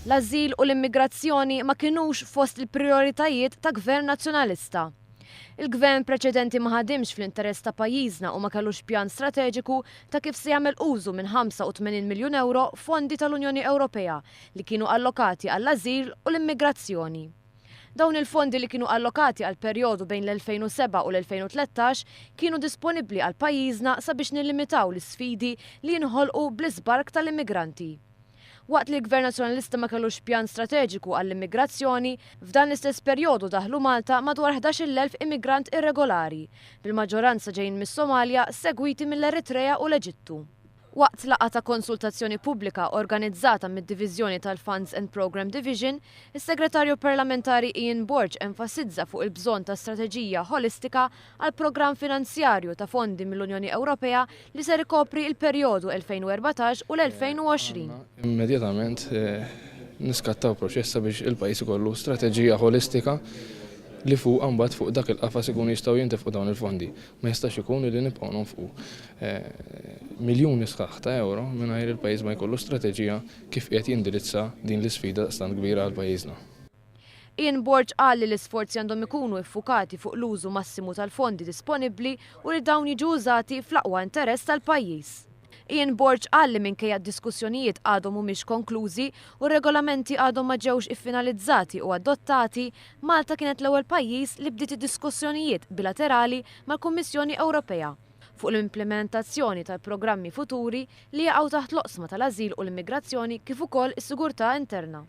L-ażil u l-immigrazzjoni ma kinux fost il-prioritajiet ta' gvern nazzjonalista. Il-gvern preċedenti ma ħadimx fl-interess ta' pajjiżna u ma kellux pjan strateġiku ta' kif se jagħmel użu minn 85 miljun euro fondi tal-Unjoni Ewropea li kienu allokati għall-ażil u l-immigrazzjoni. Dawn il-fondi li kienu allokati għal perjodu bejn l-2007 u l-2013 kienu disponibbli għal pajjiżna sabiex nillimitaw l-sfidi li jinħolqu bl-isbark tal-immigranti. Waqt li l-Gvern Nazzjonalista ma kellux pjan strateġiku għall-immigrazzjoni, f'dan l-istess perjodu daħlu Malta madwar 11,000 immigrant irregolari, bil-maġġoranza ġejjin mis-Somalja segwiti mill-Eritrea u l-Eġittu. Waqt laqgħa ta' konsultazzjoni pubblika organizzata mid-Diviżjoni tal-Funds and Program Division, is-Segretarju Parlamentari Ian Borg enfasizza fuq il-bżonn ta' strateġija holistika għal programm finanzjarju ta' fondi mill-Unjoni Ewropea li ser ikopri il-perjodu 2014 u l-2020. Immedjatament niskattaw proċessa biex il-pajjiż ikollu strateġija holistika li fuq mbagħad fuq dak il-qafas ikun jistgħu jintefqu dawn il-fondi. Ma jistax ikun li nibqgħu nonfqu miljuni sħaħ ta' euro mingħajr il-pajjiż ma jkollu strateġija kif qed jindirizza din l-isfida stant kbira għal pajjiżna. Ian Borg qal li l-isforzi għandhom ikunu iffukati fuq l-użu massimu tal-fondi disponibbli u li dawn jiġu użati fl-aqwa interess tal-pajjiż. Ian Borg qal li minkejja d-diskussjonijiet għadhom mhumiex konklużi u r-regolamenti għadhom ma ġewx iffinalizzati u adottati, Malta kienet l-ewwel pajjiż li bdiet id-diskussjonijiet bilaterali mal-Kummissjoni Ewropea fuq l-implementazzjoni tal-programmi futuri li jaqgħu taħt l-oqsma tal-ażil u l-immigrazzjoni kif ukoll is-sigurtà interna.